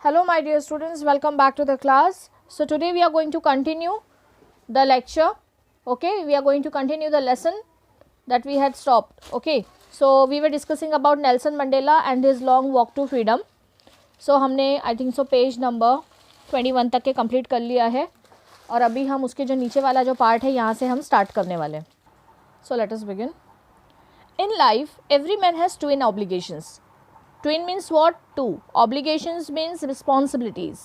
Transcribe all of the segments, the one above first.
Hello my dear students, welcome back to the class. So today we are going to continue the lecture. Okay, we are going to continue the lesson that we had stopped. Okay, so we were discussing about Nelson Mandela and his long walk to freedom. So हमने I think so page number 21 तक के complete कर लिया है और अभी हम उसके जो नीचे वाला जो पार्ट है यहाँ से हम स्टार्ट करने वाले हैं. So let us begin. In life, every man has twin obligations. Twin means what? Two. Obligations means responsibilities.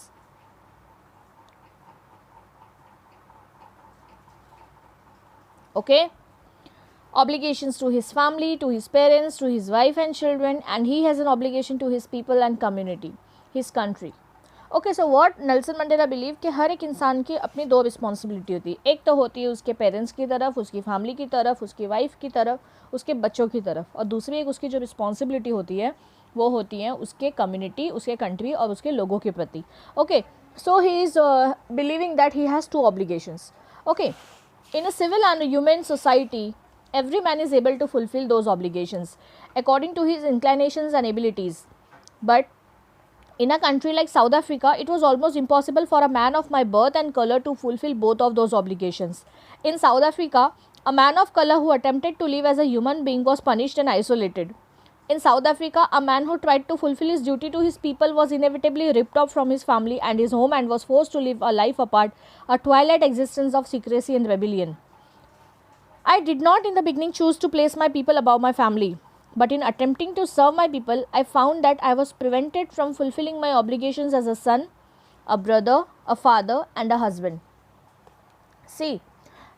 Okay. Obligations to his family, to his parents, to his wife and children, and he has an obligation to his people and community, his country. Okay so what Nelson Mandela believe कि हर एक इंसान की अपनी दो responsibility होती है. एक तो होती है उसके पेरेंट्स की तरफ, उसकी फैमिली की तरफ, उसकी वाइफ की तरफ, उसके बच्चों की तरफ, और दूसरी एक उसकी जो रिस्पॉन्सिबिलिटी होती है वो होती है उसके कम्युनिटी, उसके कंट्री और उसके लोगों के प्रति. Okay, so he is believing that he has two obligations. Okay, in a civil and human society every man is able to fulfill those obligations according to his inclinations and abilities, but in a country like South Africa, it was almost impossible for a man of my birth and color to fulfill both of those obligations. In South Africa, a man of color who attempted to live as a human being was punished and isolated. In South Africa, a man who tried to fulfill his duty to his people was inevitably ripped off from his family and his home and was forced to live a life apart, a twilight existence of secrecy and rebellion. I did not in the beginning choose to place my people above my family, but in attempting to serve my people, I found that I was prevented from fulfilling my obligations as a son, a brother, a father and a husband. See,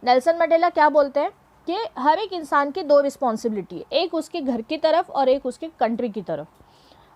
Nelson Mandela क्या बोलते हैं कि हर एक इंसान की दो responsibility है, एक उसके घर की तरफ और एक उसके कंट्री की तरफ.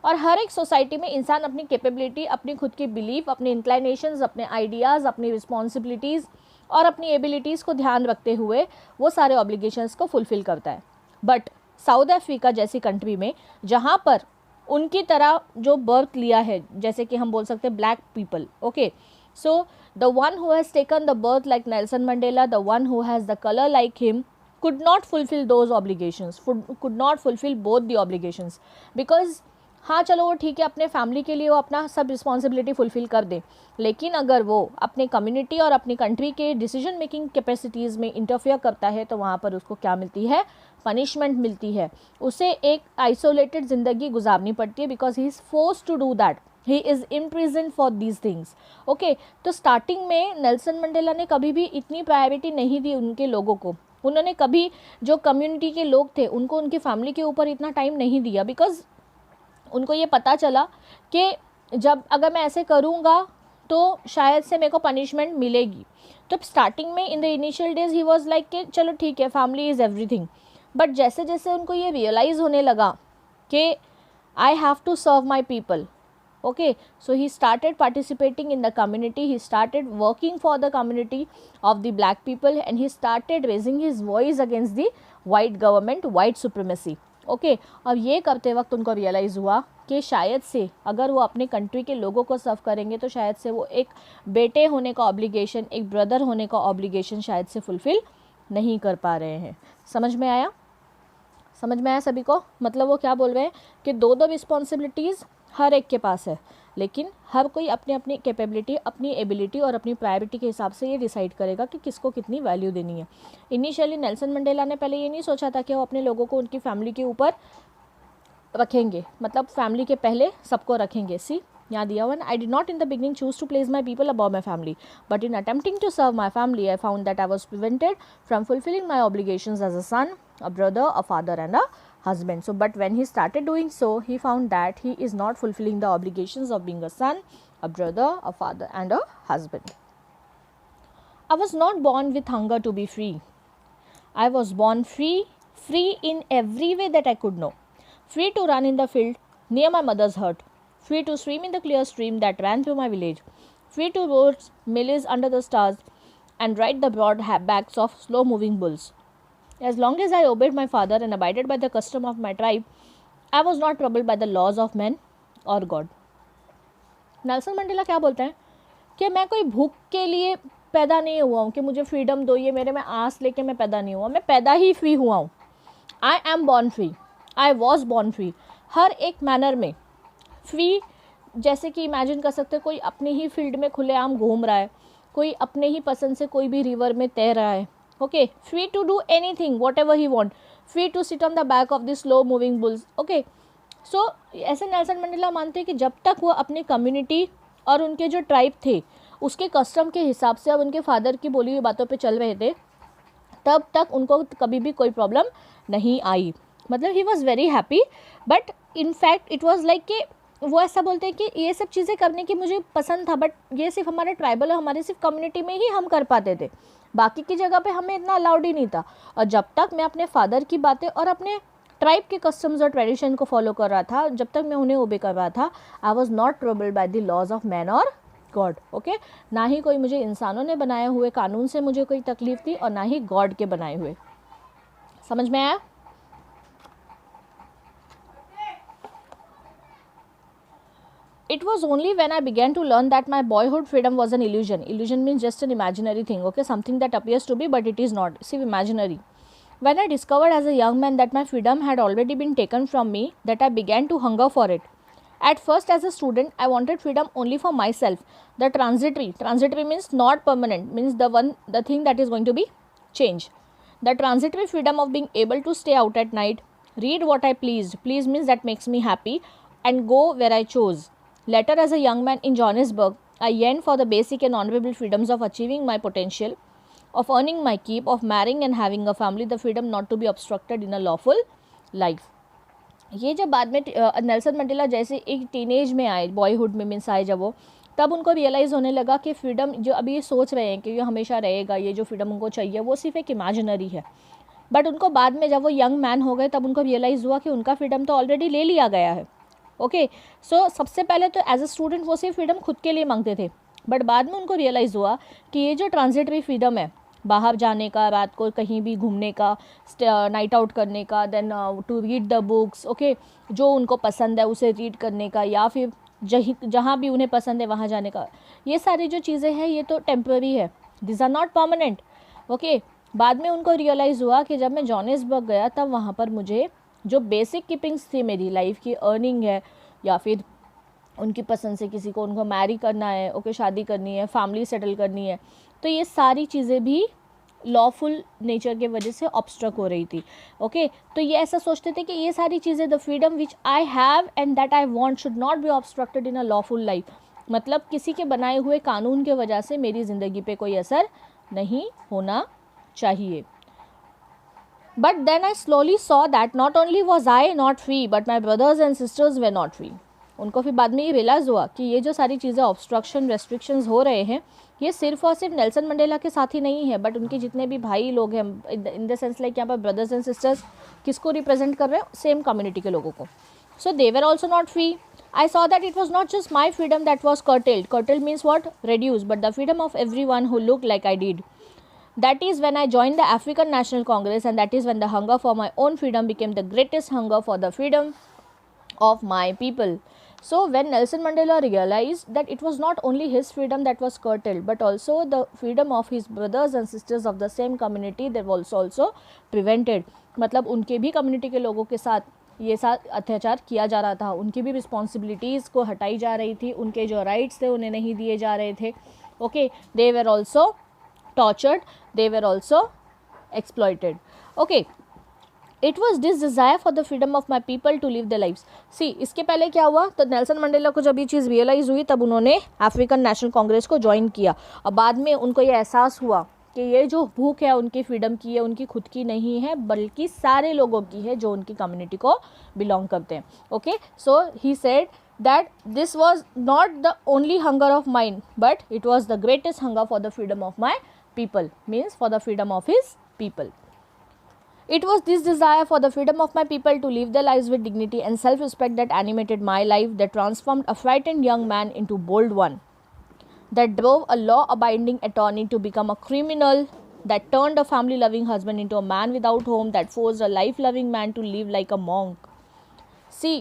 और हर एक सोसाइटी में इंसान अपनी कैपेबिलिटी, अपनी खुद की बिलीफ, अपने इंक्लाइनेशंस, अपने आइडियाज़, अपनी रिस्पॉन्सिबिलिटीज़ और अपनी एबिलिटीज़ को ध्यान रखते हुए वो सारे ऑब्लिगेशंस को फुलफ़िल करता है. बट साउथ अफ्रीका जैसी कंट्री में, जहाँ पर उनकी तरह जो बर्थ लिया है, जैसे कि हम बोल सकते हैं black people, okay, so the one who has taken the birth like Nelson Mandela, the one who has the colour like him, could not fulfill those obligations, could not fulfill both the obligations, because हाँ चलो वो ठीक है, अपने family के लिए वो अपना सब रिस्पॉन्सिबिलिटी फुलफ़िल कर दे, लेकिन अगर वो अपने कम्युनिटी और अपनी कंट्री के डिसीजन मेकिंग कैपेसिटीज़ में इंटरफेयर करता है तो वहाँ पर उसको क्या मिलती है? पनिशमेंट मिलती है. उसे एक आइसोलेटेड ज़िंदगी गुजारनी पड़ती है, because he is forced to do that. He is imprison for these things. Okay, तो स्टार्टिंग में नेल्सन मंडेला ने कभी भी इतनी प्रायोरिटी नहीं दी उनके लोगों को. उन्होंने कभी जो कम्युनिटी के लोग थे उनको उनकी फैमिली के ऊपर इतना टाइम नहीं दिया, बिकॉज उनको ये पता चला कि जब अगर मैं ऐसे करूँगा तो शायद से मेरे को पनिशमेंट मिलेगी. तो स्टार्टिंग में in the initial days he was like कि चलो ठीक है, फैमिली इज़ एवरीथिंग. बट जैसे जैसे उनको ये रियलाइज़ होने लगा कि I have to serve my people, okay, so he started participating in the community, he started working for the community of the black people, and he started raising his voice against the white government, white supremacy. Okay, अब ये करते वक्त उनको realise हुआ कि शायद से अगर वो अपने कंट्री के लोगों को सर्व करेंगे तो शायद से वो एक बेटे होने का ऑब्लिगेशन, एक ब्रदर होने का ऑब्लिगेशन शायद से फुलफ़िल नहीं कर पा रहे हैं. समझ में आया? समझ में आया सभी को? मतलब वो क्या बोल रहे हैं कि दो दो रिस्पॉन्सिबिलिटीज़ हर एक के पास है, लेकिन हर कोई अपनी अपनी कैपेबिलिटी, अपनी एबिलिटी और अपनी प्रायोरिटी के हिसाब से ये डिसाइड करेगा कि किसको कितनी वैल्यू देनी है. इनिशियली नेल्सन मंडेला ने पहले ये नहीं सोचा था कि वो अपने लोगों को उनकी फैमिली के ऊपर रखेंगे, मतलब फैमिली के पहले सबको रखेंगे. सी, यहाँ दिया हुआ, I did not in the beginning choose to place my people above my family, but in attempting to serve my family I found that I was prevented from fulfilling my obligations as a son, a brother, a father and a husband. So but when he started doing so, he found that he is not fulfilling the obligations of being a son, a brother, a father and a husband. I was not born with hunger to be free. I was born free in every way that I could know. Free to run in the field near my mother's hut, free to swim in the clear stream that ran through my village, free to roast maize under the stars and ride the broad backs of slow moving bulls. As long as I obeyed my father and abided by the custom of my tribe, I was not troubled by the laws of men or God. Nelson Mandela क्या बोलते हैं कि मैं कोई भूख के लिए पैदा नहीं हुआ हूँ कि मुझे फ्रीडम दो, ये मेरे में आस लेके मैं पैदा नहीं हुआ, मैं पैदा ही फ्री हुआ हूँ. I am born free, I was born free. हर एक मैनर में फ्री जैसे कि इमेजिन कर सकते हैं कोई अपने ही फील्ड में खुलेआम घूम रहा है, कोई अपने ही पसंद से कोई भी रिवर में तैर रहा है, okay, free to do anything whatever he want, free to sit on the back of the slow moving bulls, okay. So ऐसे नेल्सन मंडेला मानते हैं कि जब तक वो अपनी कम्युनिटी और उनके जो ट्राइब थे उसके कस्टम के हिसाब से अब उनके फादर की बोली हुई बातों पे चल रहे थे, तब तक उनको कभी भी कोई प्रॉब्लम नहीं आई। मतलब he was very happy, but in fact it was like कि वो ऐसा बोलते हैं कि ये सब चीज़ें करने की मुझे पसंद था, बट ये सिर्फ हमारे ट्राइबल और हमारे सिर्फ कम्युनिटी में ही हम कर पाते थे, बाकी की जगह पे हमें इतना अलाउड ही नहीं था। और जब तक मैं अपने फादर की बातें और अपने ट्राइब के कस्टम्स और ट्रेडिशन को फॉलो कर रहा था, जब तक मैं उन्हें ओबे कर रहा था, I was not troubled by the laws of man और गॉड, ओके। ना ही कोई मुझे इंसानों ने बनाए हुए कानून से मुझे कोई तकलीफ थी और ना ही गॉड के बनाए हुए। समझ में आया? It was only when I began to learn that my boyhood freedom was an illusion. Illusion means just an imaginary thing, okay? Something that appears to be, but it is not. See, imaginary. When I discovered as a young man that my freedom had already been taken from me, that I began to hunger for it. At first, as a student, I wanted freedom only for myself. The transitory means not permanent, means the thing that is going to be changed. The transitory freedom of being able to stay out at night, read what I pleased. Please means that makes me happy, and go where I chose. Later, as a young man in Johannesburg, I yearned for the basic and honorable freedoms of achieving my potential, of earning my keep, of marrying and having a family, the freedom not to be obstructed in a lawful life. ये जब बाद में Nelson Mandela जैसे एक teenage में आए, boyhood में means आए जब वो, तब उनको रियलाइज़ होने लगा कि फ्रीडम जो अभी ये सोच रहे हैं कि ये हमेशा रहेगा, ये जो फ्रीडम उनको चाहिए वो सिर्फ एक इमेजिनरी है। बट उनको बाद में जब वो यंग मैन हो गए तब उनको रियलाइज़ हुआ कि उनका फ्रीडम तो ऑलरेडी ले लिया गया है, ओके। सो सबसे पहले तो एज अ स्टूडेंट वो सिर्फ फ्रीडम खुद के लिए मांगते थे, बट बाद में उनको रियलाइज़ हुआ कि ये जो ट्रांजिटरी फ्रीडम है, बाहर जाने का, रात को कहीं भी घूमने का, नाइट आउट करने का, then to read the books, okay, जो उनको पसंद है उसे रीड करने का, या फिर जहाँ भी उन्हें पसंद है वहाँ जाने का, ये सारी जो चीज़ें हैं ये तो टेम्पररी है, this are not permanent, okay. बाद में उनको रियलाइज़ हुआ कि जब मैं जोहानिसबर्ग गया तब वहाँ पर मुझे जो बेसिक कीपिंग्स थी मेरी लाइफ की, अर्निंग है या फिर उनकी पसंद से किसी को उनको मैरी करना है, ओके, शादी करनी है, फैमिली सेटल करनी है, तो ये सारी चीज़ें भी लॉफुल नेचर के वजह से ऑब्स्ट्रक हो रही थी, ओके। तो ये ऐसा सोचते थे कि ये सारी चीज़ें, the freedom which I have and that I want should not be obstructed in a lawful life, मतलब किसी के बनाए हुए कानून के वजह से मेरी ज़िंदगी पे कोई असर नहीं होना चाहिए। But then I slowly saw that not only was I not free but my brothers and sisters were not free. उनको फिर बाद में ये रियलाइज़ हुआ कि ये जो सारी चीज़ें ऑब्स्ट्रक्शन रेस्ट्रिक्शंस हो रहे हैं ये सिर्फ और सिर्फ नेल्सन मंडेला के साथ ही नहीं है, बट उनके जितने भी भाई लोग हैं, इन द सेंस लाइक यहाँ पर ब्रदर्स एंड सिस्टर्स किसको रिप्रेजेंट कर रहे हैं, सेम कम्युनिटी के लोगों को। So they were also not free. I saw that it was not just my freedom that was curtailed, curtailed means what, reduced, but the freedom of everyone who looked like I did. That is when I joined the African National Congress, and that is when the hunger for my own freedom became the greatest hunger for the freedom of my people. So when Nelson Mandela realized that it was not only his freedom that was curtailed, but also the freedom of his brothers and sisters of the same community that was also prevented. मतलब उनके भी community के लोगों के साथ ये साथ अत्याचार किया जा रहा था, उनकी भी रिस्पॉन्सिबिलिटीज़ को हटाई जा रही थी, उनके जो राइट्स थे उन्हें नहीं दिए जा रहे थे, okay. They were also tortured, they were also exploited, okay. It was this desire for the freedom of my people to live their lives. See, इसके पहले क्या हुआ, तो नेल्सन मंडेला को जब ये चीज़ रियलाइज़ हुई तब उन्होंने अफ्रीकन नेशनल कांग्रेस को ज्वाइन किया, और बाद में उनको ये एहसास हुआ कि ये जो भूख है उनकी फ्रीडम की है, उनकी खुद की नहीं है, बल्कि सारे लोगों की है जो उनकी कम्युनिटी को बिलोंग करते हैं, okay. So he said that this was not the only hunger of mine, but it was the greatest hunger for the freedom of my people, means for the freedom of his people. It was this desire for the freedom of my people to live their lives with dignity and self-respect that animated my life, that transformed a frightened young man into a bold one, that drove a law-abiding attorney to become a criminal, that turned a family-loving husband into a man without home, that forced a life-loving man to live like a monk. See,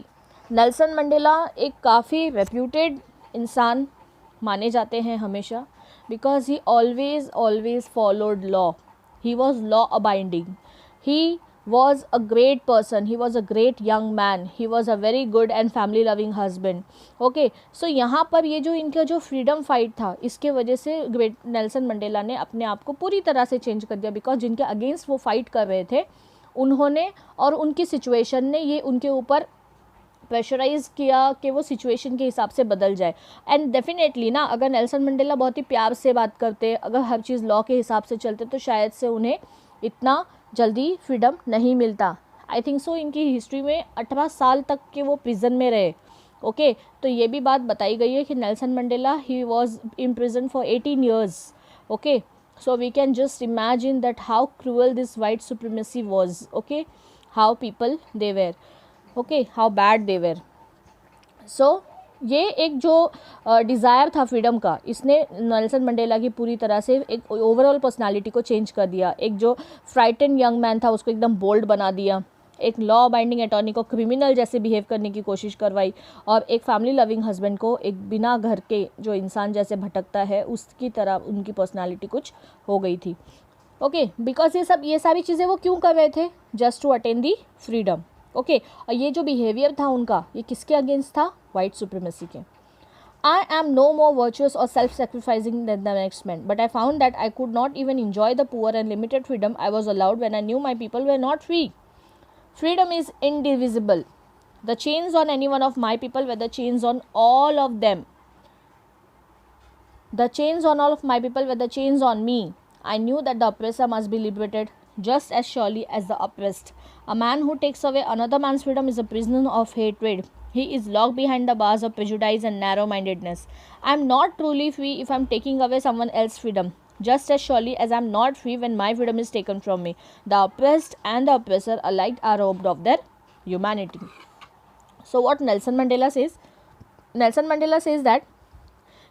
Nelson Mandela एक काफ़ी reputed इंसान माने जाते हैं हमेशा, because he always followed law, he was law abiding, he was a great person, he was a great young man, he was a very good and family loving husband. Okay so यहाँ पर ये जो इनका जो freedom fight था, इसके वजह से ग्रेट नेल्सन मंडेला ने अपने आप को पूरी तरह से चेंज कर दिया, बिकॉज जिनके अगेंस्ट वो फाइट कर रहे थे उन्होंने और उनकी सिचुएशन ने ये उनके ऊपर प्रेशराइज किया कि वो सिचुएशन के हिसाब से बदल जाए. एंड डेफिनेटली ना, अगर नेल्सन मंडेला बहुत ही प्यार से बात करते, अगर हर चीज़ लॉ के हिसाब से चलते, तो शायद से उन्हें इतना जल्दी फ्रीडम नहीं मिलता. आई थिंक सो इनकी हिस्ट्री में 18 साल तक के वो प्रिजन में रहे. ओके तो ये भी बात बताई गई है कि Nelson Mandela he was in prison for 18 years. Okay so we can just imagine that how cruel this white supremacy was. Okay, how people they were, okay, how bad they were. So ये एक जो desire था freedom का, इसने Nelson Mandela की पूरी तरह से एक ओवरऑल पर्सनालिटी को चेंज कर दिया. एक जो फ्राइटन यंग मैन था उसको एकदम बोल्ड बना दिया, एक लॉ बाइंडिंग अटॉर्नी को क्रिमिनल जैसे बिहेव करने की कोशिश करवाई, और एक फैमिली लविंग हस्बैंड को एक बिना घर के जो इंसान जैसे भटकता है उसकी तरह उनकी पर्सनालिटी कुछ हो गई थी. ओके बिकॉज ये सारी चीज़ें वो क्यों कर रहे थे? Just to attain the freedom. Okay और ये जो बिहेवियर था उनका, ये किसके अगेंस्ट था? वाइट सुप्रीमेसी के. I am no more virtuous or self-sacrificing than the next man, but I found that I could not even enjoy the poor and limited freedom I was allowed when I knew my people were not free. Freedom is indivisible. The chains on any one of my people were the chains on all of them. The chains on all of my people were the chains on me. I knew that the oppressor must be liberated just as surely as the oppressed. A man who takes away another man's freedom is a prisoner of hatred. He is locked behind the bars of prejudice and narrow-mindedness. I am not truly free if I am taking away someone else's freedom, just as surely as I am not free when my freedom is taken from me. The oppressed and the oppressor alike are robbed of their humanity. So what Nelson Mandela says? Nelson Mandela says that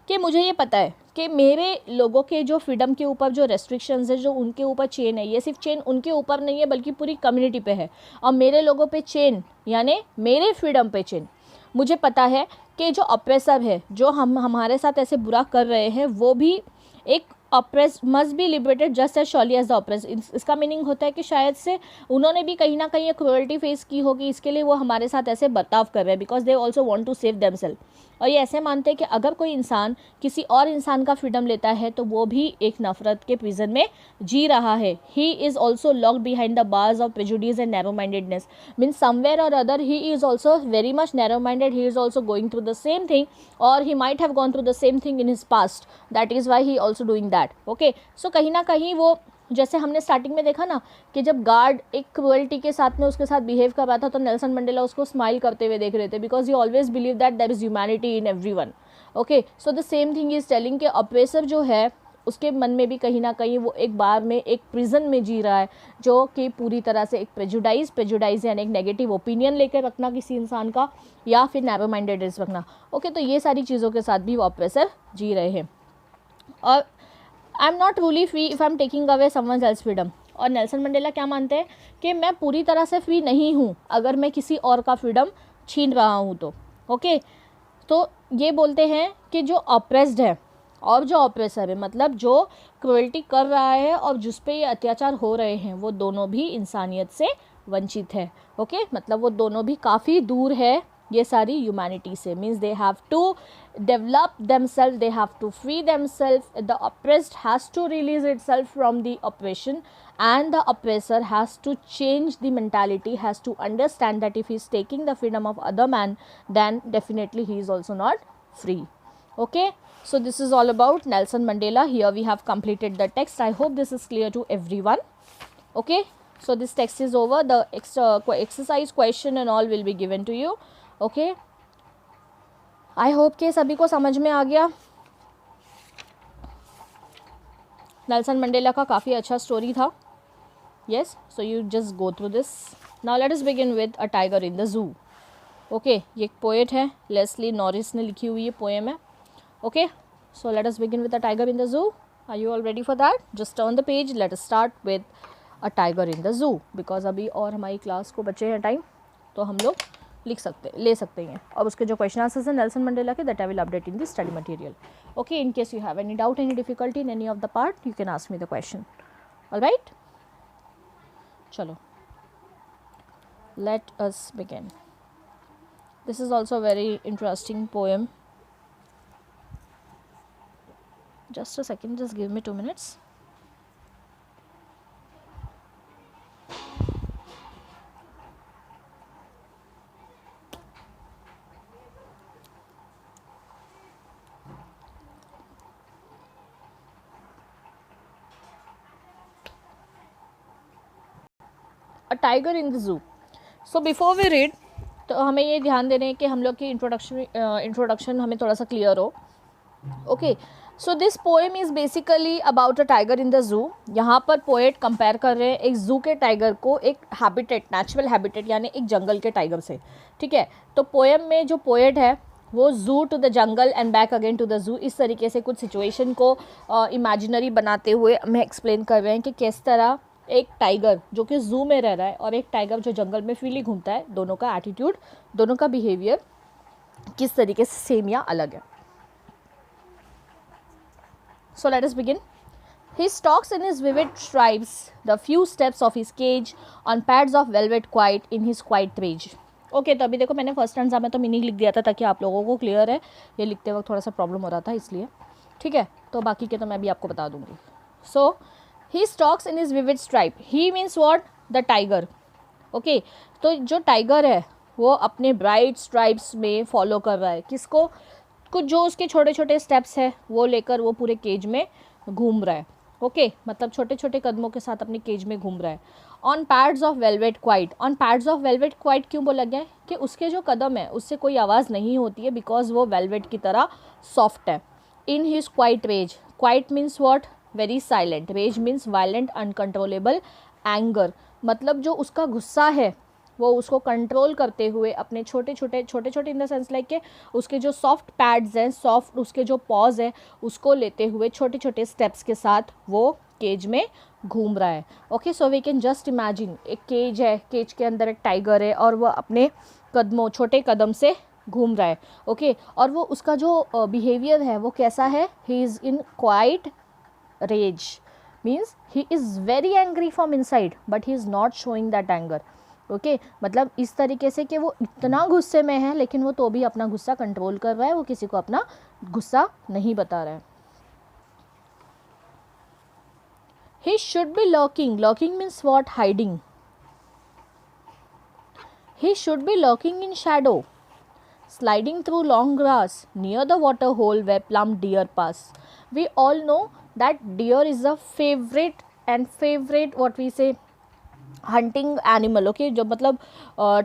कि मुझे ये पता है कि मेरे लोगों के जो फ्रीडम के ऊपर जो रेस्ट्रिक्शंस है, जो उनके ऊपर चेन है, ये सिर्फ चेन उनके ऊपर नहीं है बल्कि पूरी कम्युनिटी पे है. और मेरे लोगों पे चेन यानी मेरे फ्रीडम पे चेन. मुझे पता है कि जो ऑप्रेसर है, जो हमारे साथ ऐसे बुरा कर रहे हैं, वो भी एक oppressor must be liberated just as surely as the oppressed. इसका मीनिंग होता है कि शायद से उन्होंने भी कहीं ना कहीं एक क्रुएल्टी फेस की होगी, इसके लिए वो हमारे साथ ऐसे बर्ताव कर रहे हैं, because they also want to save themselves. और ये ऐसे मानते हैं कि अगर कोई इंसान किसी और इंसान का फ्रीडम लेता है तो वो भी एक नफरत के प्रिजन में जी रहा है. He is also locked behind the bars of prejudice and narrow mindedness. Means somewhere or other he is also very much narrow minded. He is also going through the same thing, और he might have gone through the same thing in his past. That is why he also doing that. Okay so कहीं ना कहीं वो, जैसे हमने starting में देखा ना कि जब गार्ड एक क्रुएल्टी के साथ में उसके साथ बिहेव कर रहा था तो नेल्सन मंडेला उसको स्माइल करते हुए देख रहे थे, because he always believe that there is humanity in everyone. Okay so the same thing is telling कि ऑप्रेसर जो है उसके मन में भी कहीं ना कहीं वो एक बार में एक प्रिजन में जी रहा है, जो कि पूरी तरह से एक प्रेजुडाइज यानी एक नेगेटिव ओपिनियन लेकर रखना किसी इंसान का, या फिर नैरो माइंडेडनेस रखना. ओके तो ये सारी चीज़ों के साथ भी वो ऑप्रेसर जी रहे हैं. और I am not truly free if I am taking away someone else freedom. और नेल्सन मंडेला क्या मानते हैं कि मैं पूरी तरह से फ्री नहीं हूँ अगर मैं किसी और का फ्रीडम छीन रहा हूँ तो. ओके तो ये बोलते हैं कि जो ऑप्रेस्ड है और जो ऑप्रेसर है, मतलब जो क्रुएल्टी कर रहा है और जिस पे ये अत्याचार हो रहे हैं, वो दोनों भी इंसानियत से वंचित है. ओके मतलब वो दोनों भी काफ़ी दूर है ये सारी ह्यूमैनिटी से. Means they have to develop themselves, they have to free themselves. The oppressed has to release itself from the oppression, and the oppressor has to change the mentality, has to understand that if he is taking the freedom of other man, then definitely he is also not free. Okay, so this is all about Nelson Mandela. Here we have completed the text. I hope this is clear to everyone. Okay, so this text is over. The exercise question and all will be given to you. Okay, I hope कि सभी को समझ में आ गया. Nelson Mandela का काफ़ी अच्छा story था. Yes so you just go through this. Now let us begin with a tiger in the जू. ओके ये एक पोएट है, लेस्ली नॉरिस ने लिखी हुई ये पोएम है. Okay so let us begin with a tiger in the zoo. Are you all ready for that? Just turn the page. Let us start with a tiger in the zoo, because अभी और हमारी class को बचे हैं time, तो हम लोग ले सकते हैं. और उसके जो क्वेश्चन आंसर्स हैं नेल्सन मंडेला के, that I will update in the study material. Okay in case you have any doubt, any difficulty in any of the part, you can ask me the question. Alright चलो Let us begin. This is also a very interesting poem. Just a second, just give me 2 minutes. A tiger in the zoo. So before we read, तो हमें ये ध्यान देना है कि हम लोग की इंट्रोडक्शन हमें थोड़ा सा क्लियर हो. Okay, so this poem is basically about a tiger in the जू. यहाँ पर पोएट कंपेयर कर रहे हैं एक जू के टाइगर को एक हैबिटेट, नेचुरल हैबिटेट यानी एक जंगल के टाइगर से. ठीक है, तो पोएम में जो पोएट है वो zoo to the jungle and back again to the zoo, इस तरीके से कुछ सिचुएशन को इमेजिनरी बनाते हुए हमें एक्सप्लेन कर रहे हैं कि किस तरह एक टाइगर जो कि जू में रह रहा है और एक टाइगर जो जंगल में फ्रीली घूमता है, दोनों का एटीट्यूड, दोनों का बिहेवियर किस तरीके से सेम या अलग है. So let us begin. He stalks in his vivid stripes the few steps of his cage on pads of velvet quiet in his quiet rage. Okay, तो अभी देखो मैंने फर्स्ट स्टैंजा में तो मीनिंग लिख दिया था ताकि आप लोगों को क्लियर है. ये लिखते वक्त थोड़ा सा प्रॉब्लम हो रहा था इसलिए. ठीक है, तो बाकी के तो मैं भी आपको बता दूंगी. So he stalks in his vivid stripe. He means what? The tiger. Okay, तो जो टाइगर है वो अपने ब्राइट स्ट्राइप्स में फॉलो कर रहा है किसको? कुछ जो उसके छोटे छोटे स्टेप्स है वो लेकर वो पूरे केज में घूम रहा है. ओके, मतलब छोटे छोटे कदमों के साथ अपने केज में घूम रहा है. On pads of velvet quite. On pads of velvet quite क्यों बोला गया है? कि उसके जो कदम है उससे कोई आवाज़ नहीं होती है बिकॉज वो वेलवेट की तरह सॉफ्ट है. In his quiet rage. Quiet means what? Very silent. Rage means violent uncontrollable anger. मतलब जो उसका गुस्सा है वो उसको कंट्रोल करते हुए अपने छोटे छोटे इन द सेंस लाइक के उसके जो सॉफ्ट पैड्स हैं, सॉफ्ट उसके जो पॉज है उसको लेते हुए छोटे छोटे स्टेप्स के साथ वो केज में घूम रहा है. Okay, so we can just imagine एक केज है, केज के अंदर एक टाइगर है और वह अपने कदमों, छोटे कदम से घूम रहा है. ओके, और वो उसका जो बिहेवियर है वो कैसा है? He is in quiet rage. Means he is very angry from inside but he is not showing that anger. Okay, मतलब इस तरीके से कि वो इतना गुस्से में है लेकिन वो तो भी अपना गुस्सा कंट्रोल कर रहा है, वो किसी को अपना गुस्सा नहीं बता रहा है. He should be lurking. Lurking means what? Hiding. He should be lurking in shadow, sliding through long grass near the water hole where plump deer pass. We all know that deer is a favourite what we say hunting animal. Okay, जो मतलब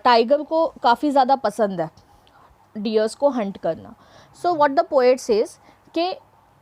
tiger को काफ़ी ज़्यादा पसंद है dears को Hunt करना. So what the poet says कि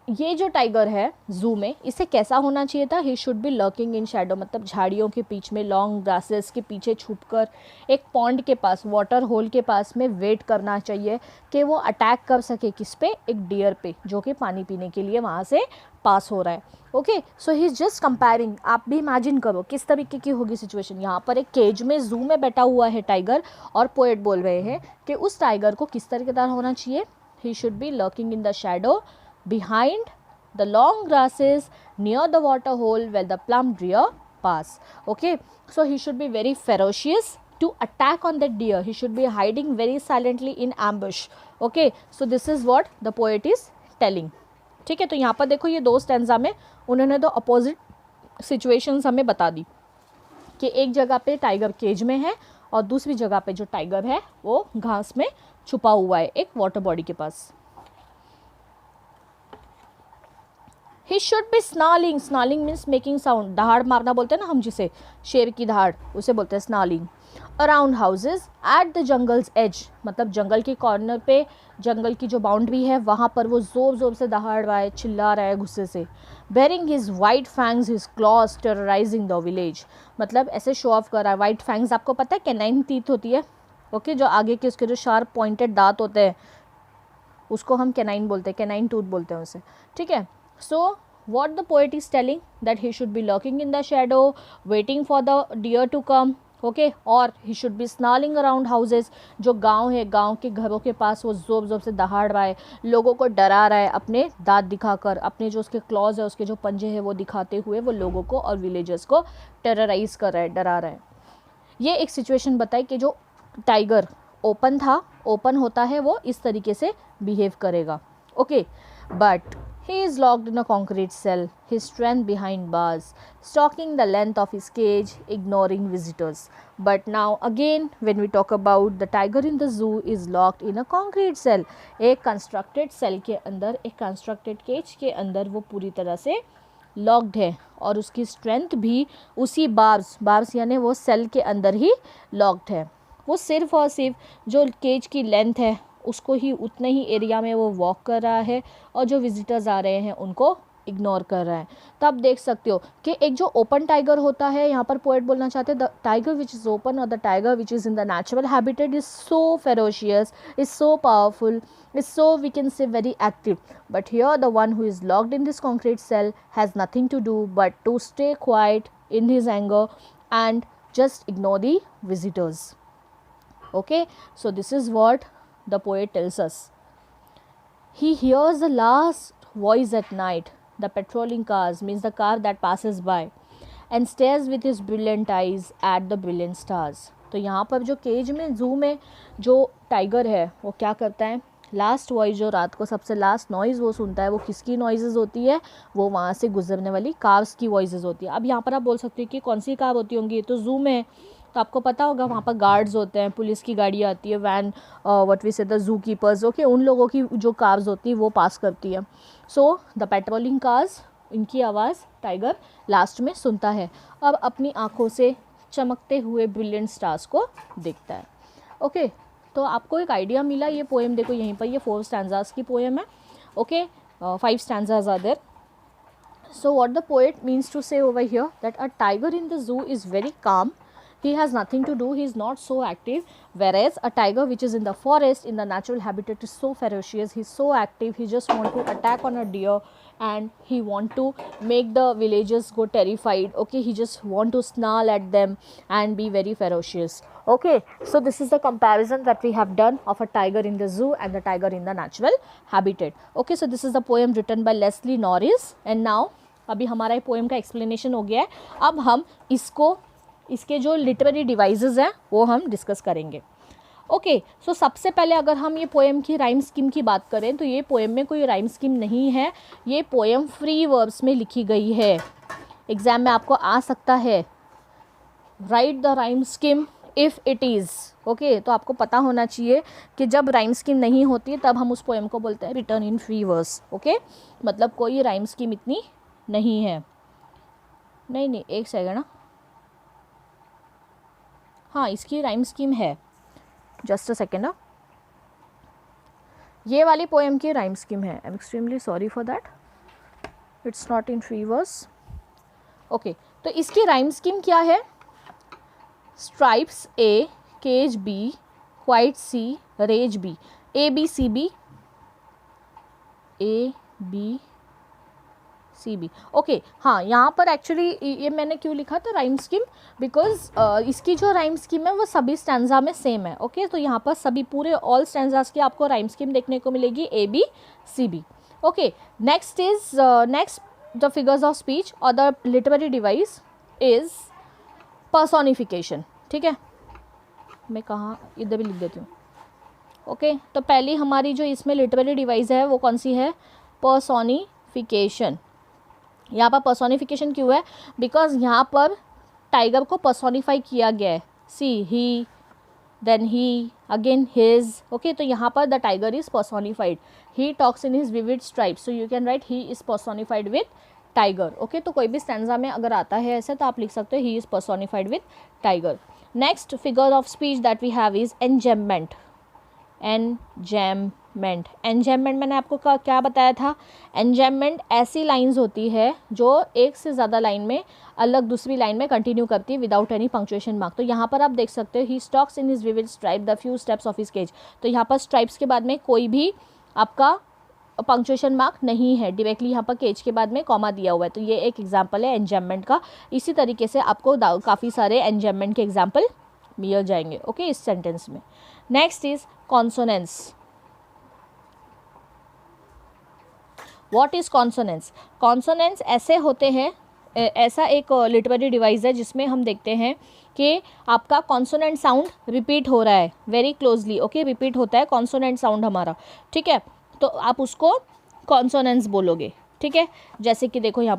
ये जो टाइगर है जू में इसे कैसा होना चाहिए था? ही should be lurking in shadow, मतलब झाड़ियों के बीच में, लॉन्ग ग्रासेस के पीछे छुपकर एक पॉन्ड के पास, वाटर होल के पास में वेट करना चाहिए कि वो अटैक कर सके किस पे? एक डियर पे जो कि पानी पीने के लिए वहाँ से पास हो रहा है. Okay, so he is just comparing. आप भी इमेजिन करो किस तरीके की होगी सिचुएशन. यहाँ पर एक केज में, जू में बैठा हुआ है टाइगर और पोएट बोल रहे हैं कि उस टाइगर को किस तरीके का होना चाहिए? ही should be lurking in the shadow behind the long grasses near the water hole where the plum deer pass. Okay, so he should be very ferocious to attack on that deer. He should be hiding very silently in ambush. Okay, so this is what the poet is telling. ठीक है, तो यहाँ पर देखो ये दो stanza में उन्होंने दो अपोजिट सिचुएशंस हमें बता दी कि एक जगह पे टाइगर केज में है और दूसरी जगह पे जो टाइगर है वो घास में छुपा हुआ है एक वाटर बॉडी के पास. He should be snarling. Snarling means making sound. दहाड़ मारना बोलते हैं ना हम जिसे, शेर की दहाड़, उसे बोलते हैं snarling. Around houses at the jungle's edge, मतलब जंगल के कॉर्नर पे, जंगल की जो बाउंड्री है वहाँ पर वो जोर जोर से दहाड़ रहा है, चिल्ला रहा है गुस्से से. Bearing his white fangs, his claws terrorizing the village, मतलब ऐसे शो ऑफ कर रहा है. white fangs आपको पता है कैनाइन टीथ होती है. ओके, जो आगे के उसके जो शार्प पॉइंटेड दांत होते हैं उसको हम कैनाइन बोलते हैं, कैनाइन टूथ बोलते हैं उसे. ठीक है, so what the poet is telling that he should be lurking in the shadow waiting for the deer to come. Okay, और he should be snarling around houses. जो गांव है, गांव के घरों के पास वो जोर जोर से दहाड़ रहा है, लोगों को डरा रहा है अपने दांत दिखाकर, अपने जो उसके क्लॉज है, उसके जो पंजे हैं वो दिखाते हुए वो लोगों को और विलेजर्स को टेरराइज कर रहा है, डरा रहा है. ये एक सिचुएशन बताई कि जो टाइगर ओपन था, ओपन होता है वो इस तरीके से बिहेव करेगा. Okay, but he is locked in a concrete cell, his strength behind bars, stalking the length of his cage, ignoring visitors. But now again, when we talk about the tiger in the zoo is locked in a concrete cell, एक constructed cell के अंदर, एक constructed cage के अंदर वो पूरी तरह से लॉक्ड है और उसकी स्ट्रेंथ भी उसी बार्स यानी वो सेल के अंदर ही लॉक्ड है. वो सिर्फ और सिर्फ जो केज की लेंथ है उसको ही, उतने ही एरिया में वो वॉक कर रहा है और जो विजिटर्स आ रहे हैं उनको इग्नोर कर रहा है. तो आप देख सकते हो कि एक जो ओपन टाइगर होता है, यहाँ पर पोएट बोलना चाहते हैं the tiger which is open और the tiger which is in the natural habitat is so ferocious, is so powerful, is so we can say very active, but here the one who is locked in this concrete cell has nothing to do but to stay quiet in his anger and just ignore the visitors. Okay, so this is what the poet tells us. He hears the last voice at night, the patrolling cars, means the car that passes by, and stares with his brilliant eyes at the brilliant stars. तो यहाँ पर जो cage में, जू में जो tiger है वो क्या करता है, लास्ट वॉइस जो रात को सबसे लास्ट नॉइज़ वो सुनता है, वो किसकी नॉइज़ होती है, वो वहाँ से गुजरने वाली कार्स की वॉइसेस होती है. अब यहाँ पर आप बोल सकते हैं कि कौन सी कार होती होंगी, तो जू में तो आपको पता होगा वहाँ पर गार्ड्स होते हैं, पुलिस की गाड़ी आती है, वैन, व्हाट वी से द जू कीपर्स. ओके, उन लोगों की जो कार्स होती है वो पास करती है. सो द पेट्रोलिंग कार्स, इनकी आवाज़ टाइगर लास्ट में सुनता है. अब अपनी आँखों से चमकते हुए ब्रिलियंट स्टार्स को देखता है. ओके, तो आपको एक आइडिया मिला. ये पोएम देखो यहीं पर, ये 4 स्टैंजास की पोएम है. Okay, 5 stanzas are there. So what the poet means to say over here, that a tiger in the zoo is very calm, he has nothing to do, he is not so active, whereas a tiger which is in the forest, in the natural habitat, is so ferocious, he is so active, he just want to attack on a deer and he want to make the villagers go terrified. Okay, he just want to snarl at them and be very ferocious. Okay, so this is the comparison that we have done of a tiger in the zoo and the tiger in the natural habitat. Okay, so this is the poem written by Leslie Norris. And now अभी हमारा ये poem का explanation हो गया है. अब हम इसके जो लिटरेरी डिवाइसेस हैं वो हम डिस्कस करेंगे. ओके, सो सबसे पहले अगर हम ये पोएम की राइम स्कीम की बात करें तो ये पोएम में कोई राइम स्कीम नहीं है. ये पोएम फ्री वर्ब्स में लिखी गई है. एग्जाम में आपको आ सकता है, right the rhyme scheme if it is. Okay, तो आपको पता होना चाहिए कि जब राइम स्कीम नहीं होती तब हम उस पोएम को बोलते हैं रिटर्न इन फ्री वर्स. ओके, मतलब कोई राइम स्कीम इतनी नहीं है. नहीं, एक सेकंड ना, हाँ इसकी राइम स्कीम है. जस्ट अ सेकेंड ना, ये वाली पोएम की राइम स्कीम है. I am extremely sorry for that, it's not in free verse. Okay, तो इसकी राइम स्कीम क्या है? Stripes A, cage B, quiet C, rage B, A B C B, A B C B. Okay, हाँ यहाँ पर actually ये मैंने क्यों लिखा था राइम स्कीम, बिकॉज इसकी जो राइम स्कीम है वो सभी स्टैंजा में सेम है. ओके, तो यहाँ पर सभी पूरे ऑल स्टैंजास की आपको राइम स्कीम देखने को मिलेगी, A B C B. Okay, next is the figures of speech और the literary device is personification. ठीक है, मैं कहाँ इधर भी लिख देती हूँ. ओके, तो पहली हमारी जो इसमें लिटरेरी डिवाइस है वो कौन सी है? पर्सोनिफिकेशन. यहाँ पर पर्सोनिफिकेशन क्यों है? बिकॉज यहाँ पर टाइगर को पर्सोनिफाई किया गया है. See, he, then he, again his. Okay, तो यहाँ पर the tiger is personified. He talks in his vivid stripes, so you can write he is personified with tiger. Okay, तो कोई भी स्टैंजा में अगर आता है ऐसे तो आप लिख सकते हो he is personified with tiger. Next figure of speech that we have is enjambment. Enjambment, enjambment मैंने आपको क्या बताया था? एनजेममेंट ऐसी लाइंस होती है जो एक से ज़्यादा लाइन में अलग दूसरी लाइन में कंटिन्यू करती है विदाउट एनी पंक्चुएशन मार्क. तो यहाँ पर आप देख सकते हो he stalks in his vivid stripe the few steps of his cage. तो यहाँ पर स्ट्राइप्स के बाद में कोई भी आपका पंक्चुएशन मार्क नहीं है, डायरेक्टली यहाँ पर केज के बाद में कॉमा दिया हुआ है. तो ये एक एग्जाम्पल है एनजेममेंट का. इसी तरीके से आपको काफ़ी सारे एनजेममेंट के एग्जाम्पल मिल जाएंगे. ओके, इस सेंटेंस में. Next is consonance. What is consonance? Consonance ऐसे होते हैं ऐसा एक लिटरेरी डिवाइस है जिसमें हम देखते हैं कि आपका कॉन्सोनेंट साउंड रिपीट हो रहा है वेरी क्लोजली, ओके, रिपीट होता है कॉन्सोनेंट साउंड हमारा, ठीक है, तो आप उसको कॉन्सोनेंट्स बोलोगे, ठीक है। जैसे कि देखो यहाँ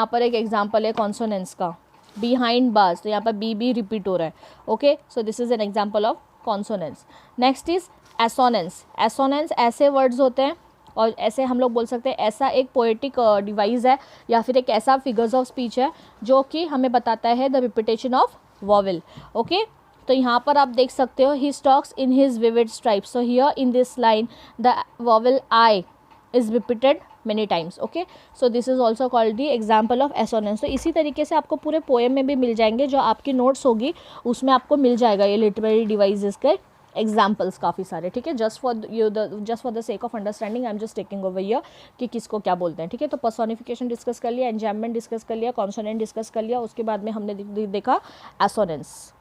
पर एक एग्जांपल है कॉन्सोनेंट्स का, बिहाइंड बार्स, तो यहाँ पर बी रिपीट हो रहा है, okay, so this is an example of consonants. Next is assonance. Assonance ऐसे वर्ड्स होते हैं, और ऐसे हम लोग बोल सकते हैं ऐसा एक पोएटिक डिवाइस है या फिर एक ऐसा फिगर्स ऑफ स्पीच है जो कि हमें बताता है the repetition of vowel, okay. तो यहाँ पर आप देख सकते हो ही talks in his vivid stripes, so here in this line the vowel I is repeated many times, okay, so this is also called the example of assonance। तो इसी तरीके से आपको पूरे पोएम में भी मिल जाएंगे, जो आपकी नोट्स होगी उसमें आपको मिल जाएगा ये लिटरेरी डिवाइसेस के एग्जाम्पल्स काफ़ी सारे, ठीक है। Just for the sake of understanding I am just taking over here कि किसको क्या बोलते हैं, ठीक है। तो पर्सोनिफिकेशन डिस्कस कर लिया, एंजाममेंट डिस्कस कर लिया, कॉन्सोनेंट डिस्कस कर लिया, उसके बाद में हमने देखा एसोनेंस,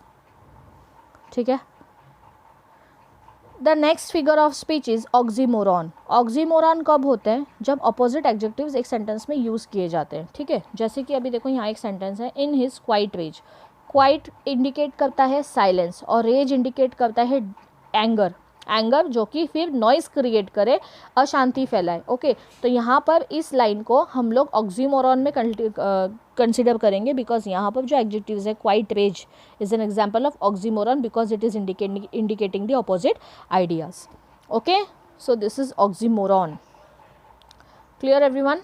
ठीक है। The next figure of speech is oxymoron. Oxymoron कब होते हैं? जब अपोजिट एडजेक्टिव्स एक सेंटेंस में यूज़ किए जाते हैं, ठीक है। जैसे कि अभी देखो यहाँ एक सेंटेंस है, in his quiet rage. Quiet indicate करता है साइलेंस और रेज इंडिकेट करता है एंगर, एंगर जो कि फिर नॉइस क्रिएट करे, अशांति फैलाए, ओके। तो यहाँ पर इस लाइन को हम लोग ऑक्सीमोरॉन में कंसिडर करेंगे, बिकॉज यहाँ पर जो एडजेक्टिव्स है quiet rage is an example of oxymoron because it is indicating the opposite ideas, okay, so this is oxymoron. Clear everyone?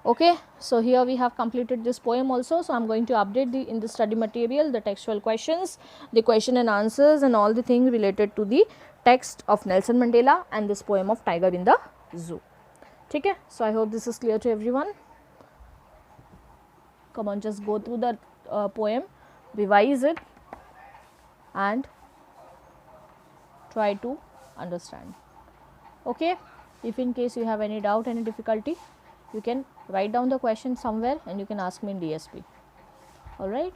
Okay, so here we have completed this poem also, so I'm going to update in the study material the textual questions, the question and answers and all the things related to the text of Nelson Mandela and this poem of Tiger in the Zoo, okay. So I hope this is clear to everyone. Come on, just go through the poem, revise it and try to understand, okay. If in case you have any doubt, any difficulty, you can write down the question somewhere and you can ask me in DSP, all right.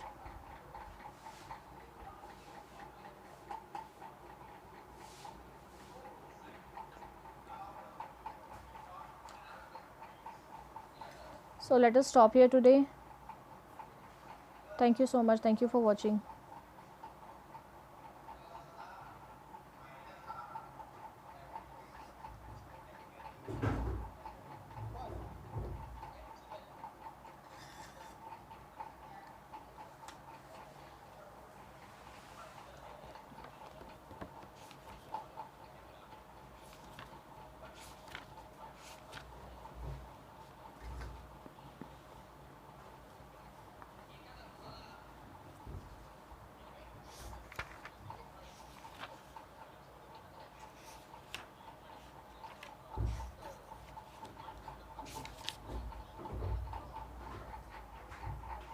So let us stop here today. Thank you so much. Thank you for watching.